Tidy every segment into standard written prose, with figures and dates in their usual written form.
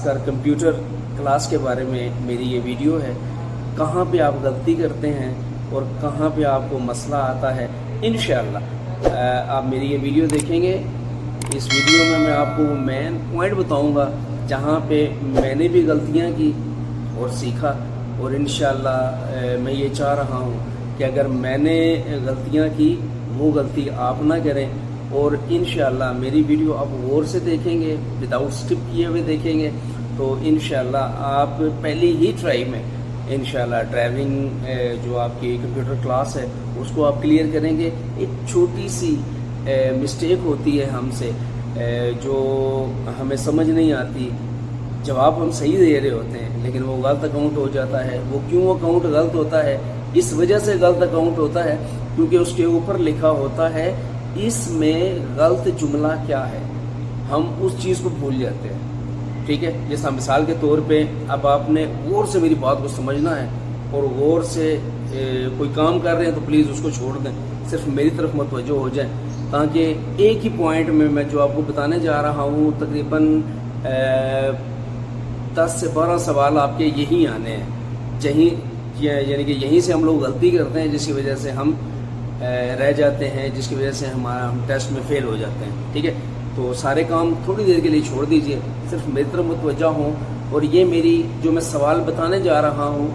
कर computer class के बारे में मेरी ये वीडियो है। कहाँ पे आप गलती करते हैं और कहाँ पे आपको मसला आता है, इंशाअल्लाह आप मेरी ये वीडियो देखेंगे। इस वीडियो में मैं आपको वो मेन पॉइंट बताऊंगा जहाँ पे मैंने भी गलतियाँ की और सीखा, और इंशाअल्लाह मैं ये चाह रहा हूँ कि अगर मैंने गलतियाँ की वो गलती आप ना करें। और इंशाअल्लाह मेरी वीडियो आप गौर से देखेंगे, विदाउट स्किप किए हुए देखेंगे, तो इंशाअल्लाह आप पहली ही ट्राई में इंशाअल्लाह ड्राइविंग जो आपकी कंप्यूटर क्लास है उसको आप क्लियर करेंगे। एक छोटी सी मिस्टेक होती है हमसे जो हमें समझ नहीं आती। जवाब हम सही दे रहे होते हैं लेकिन वो गलत अकाउंट हो जाता है। वो क्यों अकाउंट गलत होता है? इस वजह से गलत अकाउंट होता है क्योंकि उसके ऊपर लिखा होता है इसमें गलत जुमला क्या है, हम उस चीज़ को भूल जाते हैं। ठीक है, जैसा मिसाल के तौर पे अब आपने गौर से मेरी बात को समझना है और गौर से कोई काम कर रहे हैं तो प्लीज़ उसको छोड़ दें, सिर्फ मेरी तरफ मतवज्जो हो जाए, ताकि एक ही पॉइंट में मैं जो आपको बताने जा रहा हूँ तकरीबन 10 से 12 सवाल आपके यही आने हैं, यानी कि यहीं से हम लोग गलती करते हैं जिसकी वजह से हम रह जाते हैं, जिसकी वजह से हम टेस्ट में फेल हो जाते हैं। ठीक है, तो सारे काम थोड़ी देर के लिए छोड़ दीजिए, सिर्फ मेरी तरफ मुतवज्जा हों। और ये मेरी जो मैं सवाल बताने जा रहा हूँ,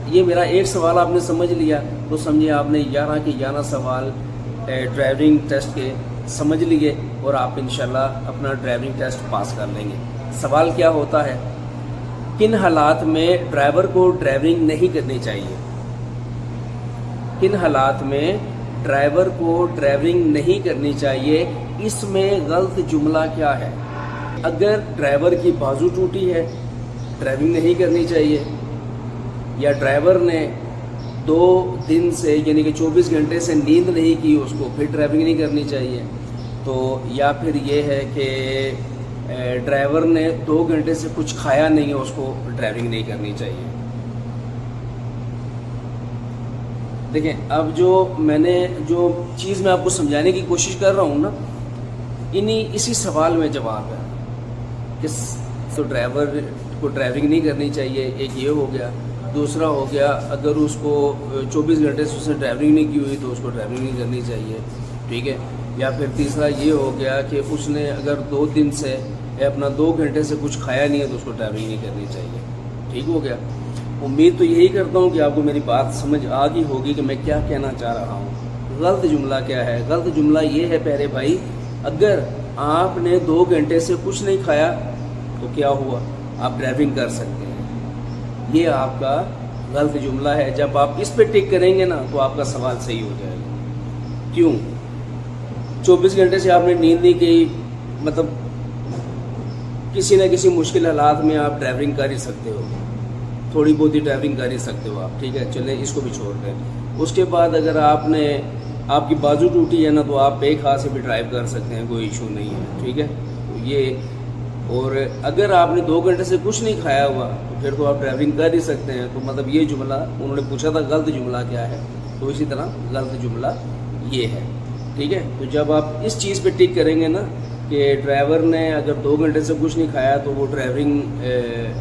ये मेरा एक सवाल आपने समझ लिया तो समझिए आपने 11 के 11 सवाल ड्राइविंग टेस्ट के समझ लिए और आप इंशाल्लाह अपना ड्राइविंग टेस्ट पास कर लेंगे। सवाल क्या होता है, किन हालात में ड्राइवर को ड्राइविंग नहीं करनी चाहिए? किन हालात में ड्राइवर को ड्राइविंग नहीं करनी चाहिए, इसमें गलत जुमला क्या है? अगर ड्राइवर की बाजू टूटी है, ड्राइविंग नहीं करनी चाहिए। या ड्राइवर ने 2 दिन से यानी कि 24 घंटे से नींद नहीं की उसको, फिर ड्राइविंग नहीं करनी चाहिए। तो या फिर ये है कि ड्राइवर ने 2 घंटे से कुछ खाया नहीं है, उसको ड्राइविंग नहीं करनी चाहिए। देखें, अब जो चीज़ मैं आपको समझाने की कोशिश कर रहा हूँ ना, इसी सवाल में जवाब है कि तो ड्राइवर को ड्राइविंग नहीं करनी चाहिए, एक ये हो गया। दूसरा हो गया, अगर उसको 24 घंटे से उसने ड्राइविंग नहीं की हुई तो उसको ड्राइविंग नहीं करनी चाहिए। ठीक है, या फिर तीसरा ये हो गया कि उसने अगर 2 दिन से अपना 2 घंटे से कुछ खाया नहीं है तो उसको ड्राइविंग नहीं करनी चाहिए। ठीक हो गया। उम्मीद तो यही करता हूँ कि आपको मेरी बात समझ आ गई होगी कि मैं क्या कहना चाह रहा हूँ। गलत जुमला क्या है? गलत जुमला ये है प्यारे भाई, अगर आपने 2 घंटे से कुछ नहीं खाया तो क्या हुआ, आप ड्राइविंग कर सकते हैं। ये आपका गलत जुमला है। जब आप इस पे टिक करेंगे ना तो आपका सवाल सही हो जाएगा। क्यों? 24 घंटे से आपने नींद नहीं की, मतलब किसी न किसी मुश्किल हालात में आप ड्राइविंग कर ही सकते हो, थोड़ी बहुत ही ड्राइविंग कर ही सकते हो आप। ठीक है, चलें इसको भी छोड़ दें। उसके बाद अगर आपकी बाजू टूटी है ना तो आप एक हाथ से भी ड्राइव कर सकते हैं, कोई इशू नहीं है। ठीक है, तो ये, और अगर आपने 2 घंटे से कुछ नहीं खाया हुआ तो फिर तो आप ड्राइविंग कर ही सकते हैं। तो मतलब ये जुमला उन्होंने पूछा था गलत जुमला क्या है, तो इसी तरह गलत जुमला ये है। ठीक है, तो जब आप इस चीज़ पे टिक करेंगे ना कि ड्राइवर ने अगर 2 घंटे से कुछ नहीं खाया तो वो ड्राइविंग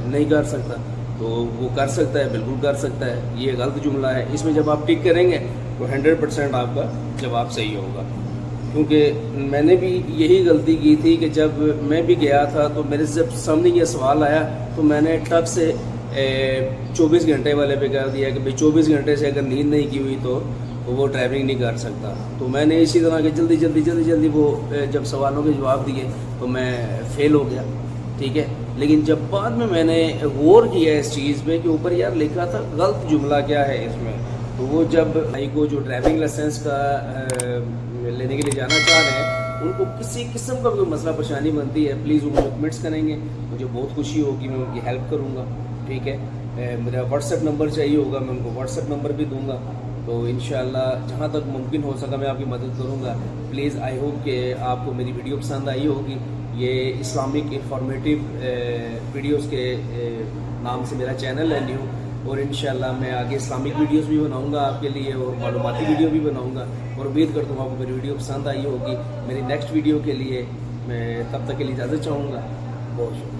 नहीं कर सकता, तो वो कर सकता है, बिल्कुल कर सकता है। ये गलत जुमला है। इसमें जब आप टिक करेंगे तो 100% आपका जवाब सही होगा। क्योंकि मैंने भी यही गलती की थी कि जब मैं भी गया था तो मेरे जब सामने ये सवाल आया तो मैंने टक से 24 घंटे वाले पे कर दिया कि भाई 24 घंटे से अगर नींद नहीं की हुई तो वो ड्राइविंग नहीं कर सकता। तो मैंने इसी तरह के जल्दी वो जब सवालों के जवाब दिए तो मैं फेल हो गया। ठीक है, लेकिन जब बाद में मैंने गौर किया इस चीज़ पे कि ऊपर यार लिखा था गलत जुमला क्या है इसमें, तो वो जब भाई को जो ड्राइविंग लाइसेंस का लेने के लिए जाना चाह रहे हैं उनको किसी किस्म का कोई मसला परेशानी बनती है, प्लीज़ वो मुझे कमेंट्स करेंगे, मुझे बहुत खुशी होगी, मैं उनकी हेल्प करूँगा। ठीक है, मेरा व्हाट्सएप नंबर चाहिए होगा, मैं उनको व्हाट्सएप नंबर भी दूँगा। तो इंशाल्लाह जहाँ तक मुमकिन हो सका मैं आपकी मदद करूँगा। प्लीज़ आई होप कि आपको मेरी वीडियो पसंद आई होगी। ये इस्लामिक इंफॉर्मेटिव वीडियोस के नाम से मेरा चैनल है न्यू, और इंशाल्लाह मैं आगे इस्लामिक वीडियोस भी बनाऊंगा आपके लिए और मालूमाती वीडियो भी बनाऊंगा, और उम्मीद करता हूँ आपको मेरी वीडियो पसंद आई होगी। मेरी नेक्स्ट वीडियो के लिए मैं तब तक के लिए इजाज़त चाहूँगा। बहुत शुक्रिया।